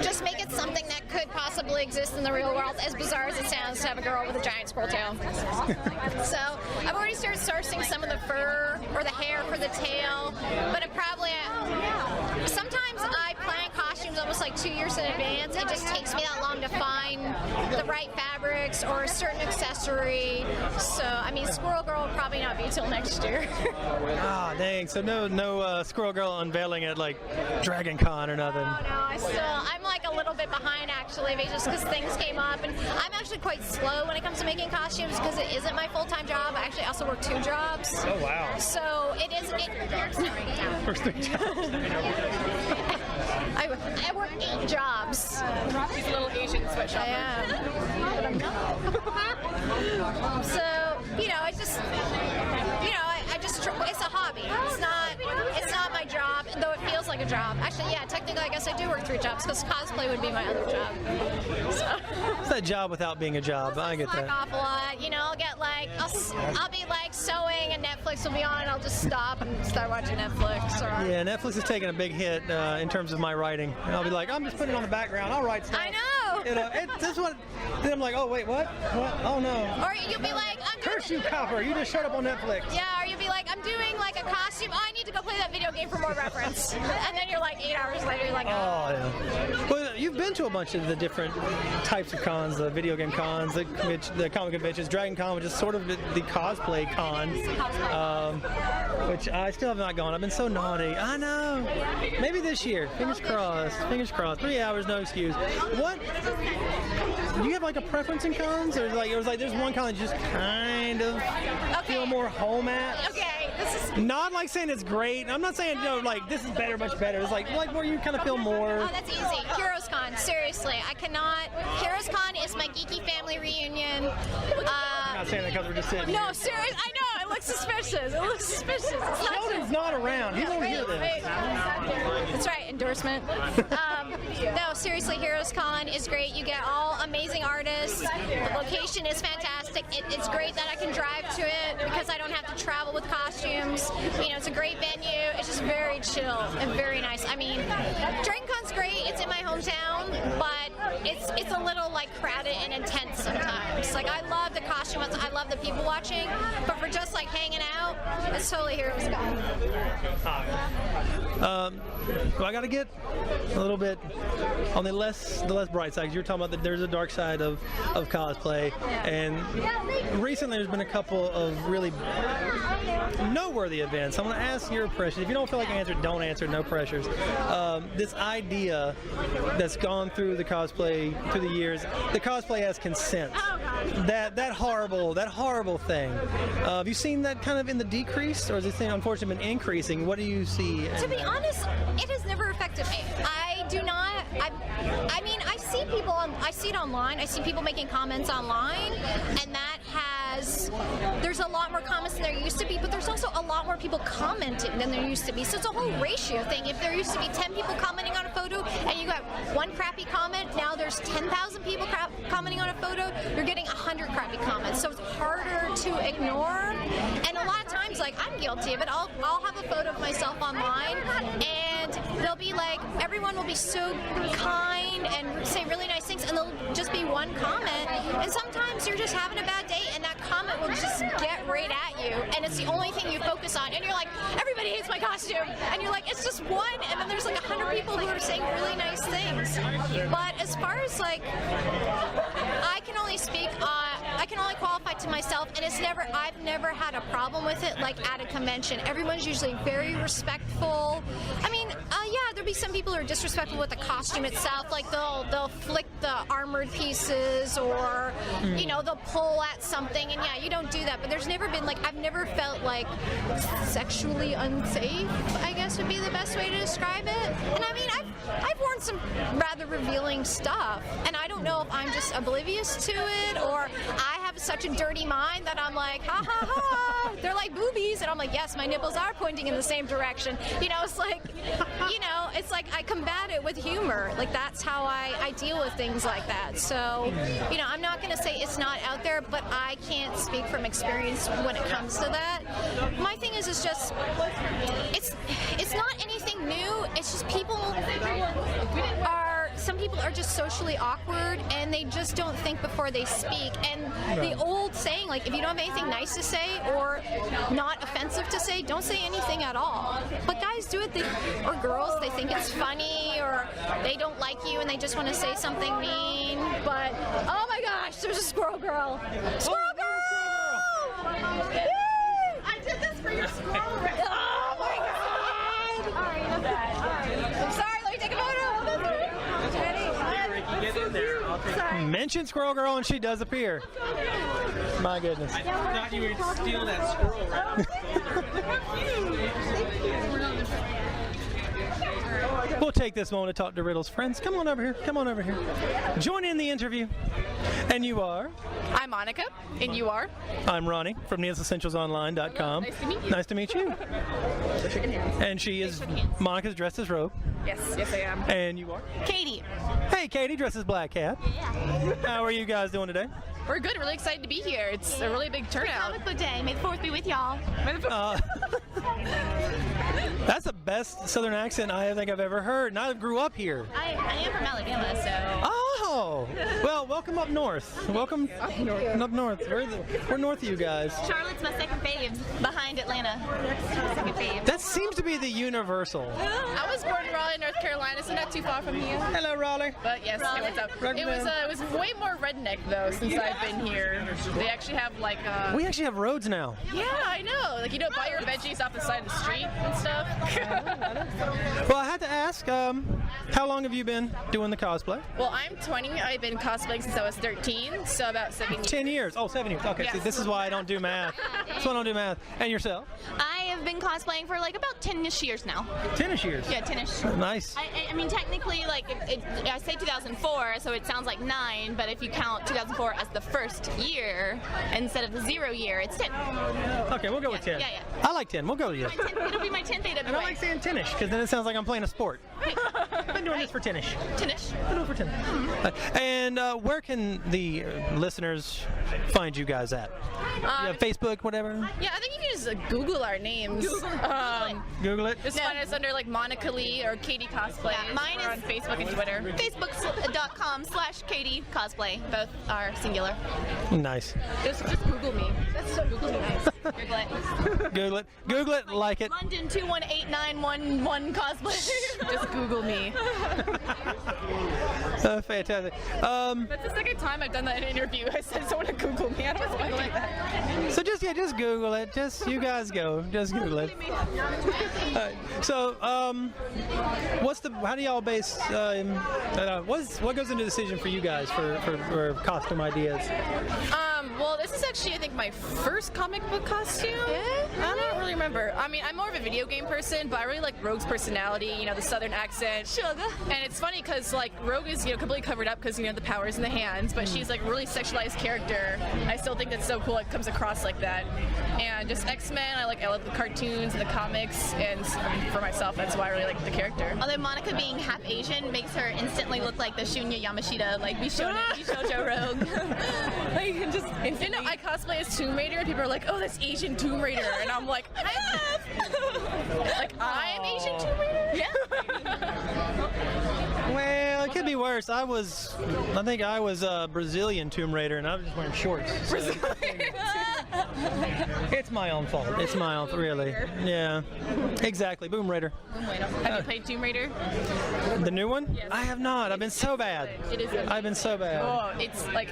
just make it something that could possibly exist in the real world, as bizarre as it sounds to have a girl with a giant squirrel tail. So I've already started sourcing some of the fur or the hair for the tail, but it probably, sometimes I plan costumes almost like 2 years in advance. It just takes me that long to find the right fabrics or a certain accessory. So, I mean, Squirrel Girl will probably not be till next year. Ah, dang. So no Squirrel Girl unveiling at like Dragon Con or nothing. Oh, no, I'm like a little bit behind actually, just because things came up, and I'm actually quite slow when it comes to making costumes because it isn't my full-time job. I actually also work 2 jobs. Oh, wow. So it is. First 3 jobs. I work 8 jobs. She's a little Asian sweatshop. I am. So, I just, it's a hobby. It's not my job, though it feels like a job. Actually, yeah, technically, I guess I do work 3 jobs because cosplay would be my other job. So. It's that job without being a job. I get that. Off a lot. I'll get like, I'll be like sewing and Netflix will be on and I'll just stop and start watching Netflix. Or... Yeah, Netflix is taking a big hit in terms of my writing. And I'll be like, I'm just putting it on the background. I'll write stuff. I know. Then I'm like, oh wait, what? Oh no. Or you'll be like, I'm doing. Curse you, copper! You just showed up on Netflix. Yeah, or you'll be like, I'm doing like a costume. Oh, I need to go play that video game for more reference. And then you're like 8 hours later, you're like, oh yeah. Well, you've been to a bunch of the different types of cons, the video game cons, the comic conventions. Dragon Con, which is sort of the cosplay con, which I still have not gone. I've been so naughty. I know. Maybe this year. Fingers crossed. Fingers crossed. 3 hours, no excuse. What? Do you have like a preference in cons, or it was like there's one con that you just kind of feel more home at? Okay, this is not like saying it's great. I'm not saying like this is better, much better. It's like where you kind of feel more. Oh, that's easy. Heroes Con. Seriously, I cannot. Heroes Con is my geeky family reunion. I'm not saying that because we're just sitting. No, seriously, I know it looks suspicious. It looks suspicious. Sheldon's not around. He won't hear this. That's right. Endorsement. No, seriously, Heroes Con is great. You get all amazing artists. The location is fantastic. It's great that I can drive to it because I don't have to travel with costumes. It's a great venue. It's just very chill and very nice. I mean, Dragon Con's great. It's in my hometown, but it's a little like crowded and intense sometimes. Like I love the costume. I love the people watching, but for just like hanging out, it's totally Heroes Con. Well, I got to get a little bit on the less bright side. You're talking about that there's a dark side of cosplay, and recently there's been a couple of really noteworthy events. I'm going to ask your impression. If you don't feel like answering, don't answer. No pressures. This idea that's gone through the cosplay through the years, the cosplay as consent. That horrible thing. Have you seen that kind of in the decrease, or has it unfortunately been increasing? What do you see? To be honest, it has never affected me. I do not. I mean, I see people. I see it online. I see people making comments online, and that has. There's a lot more comments than there used to be, but there's also a lot more people commenting than there used to be. So it's a whole ratio thing. If there used to be 10 people commenting on a photo, and you got one crappy comment, now there's 10,000 people commenting on a photo. You're getting 100 crappy comments, so it's harder to ignore. And a lot of times, like I'm guilty of it. I'll have a photo of myself online, and they'll be like, everyone will be so kind and say really nice things, and there'll just be one comment. And sometimes you're just having a bad day, and that comment will just get right at you, and it's the only thing you focus on. And you're like, everybody hates my costume, and you're like, it's just one, and then there's like 100 people who are saying really nice things. But as far as like, I can only speak I can only qualify to myself, and I've never had a problem with it. Like at a convention, everyone's usually very respectful. I mean, yeah, there'll be some people who are disrespectful with the costume itself, like they'll flick the armored pieces, or they'll pull at something, and yeah, you don't do that. But there's never been like, I've never felt like sexually unsafe, I guess would be the best way to describe it. And I mean, I've worn some rather revealing stuff, and I don't know if I'm just oblivious to it, or I have such a dirty mind that I'm like, ha ha ha, they're like boobies, and I'm like, yes, my nipples are pointing in the same direction. It's like I combat it with humor. Like that's how I deal with things like that. So, I'm not going to say it's not out there, but I can't speak from experience when it comes to that. My thing is, it's just, it's not anything new. It's just people are, some are just socially awkward and they just don't think before they speak. And the old saying, like, if you don't have anything nice to say or not offensive to say, don't say anything at all. But guys do it, or girls, they think it's funny, or they don't like you and they just want to say something mean. But oh my gosh, there's a squirrel girl. Squirrel girl! I did this for your squirrel. Oh my god! I'm sorry, let me take a photo. Get in there. Mention Squirrel Girl and she does appear. My goodness. I thought you would steal that squirrel right. We'll take this moment to talk to Riddle's friends. Come on over here. Come on over here. Join in the interview. And you are? I'm Monica, and you are? I'm Ronnie from NeilsEssentialsOnline.com. Nice to meet you. Nice to meet you. And she is, Monica's dressed as Rogue. Yes, I am. And you are? Katie. Hey, Katie, dressed as Black Cat. Yeah. How are you guys doing today? We're good. Really excited to be here. It's a really big turnout. Comic Book Day. May the 4th be with y'all. That's the best Southern accent I think I've ever heard, and I grew up here. I am from Alabama, so. Oh, well, welcome up north. Welcome up north. We're north of you guys. Charlotte's my second fave, behind Atlanta. Second fave. That seems to be the universal. I was born in Raleigh, North Carolina, so not too far from here. Hello, Raleigh. But yes, hey, what's up? It was way more redneck though since I've been here. They actually have like We actually have roads now. yeah, I know. Like you don't buy your veggies off the side of the street and stuff. Well, I had to ask, how long have you been doing the cosplay? Well, I'm 20. I've been cosplaying since I was 13, so about 7 years. 10 years. Oh, 7 years. Okay, Yes. see, this is why I don't do math. That's why I don't do math. And yourself? I have been cosplaying for like about 10-ish years now. 10-ish years. Yeah, 10-ish. Nice. I mean, technically, like, I say 2004, so it sounds like 9, but if you count 2004 as the first year instead of the 0 year, it's 10. Okay, we'll go with 10. Yeah. I like 10. We'll go with you. It'll be my 10th AWA. And I like saying 10-ish, because then it sounds like I'm playing a sport. I've been doing this for 10-ish. 10-ish. I'll do it for 10. And where can the listeners find you guys at? Facebook, whatever? Yeah, I think you can just Google our names. Google it. Just find us under like Monica Lee or Katie Cosplay. Yeah, mine on is Facebook and Twitter. Facebook.com/Katie Cosplay. Both are singular. Nice. Just Google me. That's so Google me. Google it. Google it. Google it. Like it. London 218911 Cosplay. Just Google me. Fantastic. That's the second time I've done that in an interview. I said someone to Google me. I don't want to do that. So just Google it. Just you guys go. Just Google it. So how do y'all base what goes into the decision for you guys for costume ideas? Well, this is actually, I think, my first comic book costume. I don't really remember. I mean, I'm more of a video game person, but I really like Rogue's personality, the southern accent. Sugar. And it's funny because, like, Rogue is, completely covered up because, the power's in the hands, but she's, like, a really sexualized character. I still think that's so cool it comes across like that. And just X-Men, I like the cartoons and the comics, and for myself, that's why I really like the character. Although Monica being half Asian makes her instantly look like the Shunya Yamashita, like Bishojo Rogue. Like, just I cosplay as Tomb Raider, and people are like, "Oh, that's Asian Tomb Raider," and I'm like, I am Asian Tomb Raider. Yeah. Well, it could be worse. I think I was a Brazilian Tomb Raider, and I was just wearing shorts. So. It's my own fault. It's my own, really. Yeah, exactly. Boom Raider. Have you played Tomb Raider? The new one? Yes. I have not. I've been so bad. It is. I've been so bad. Oh, it's like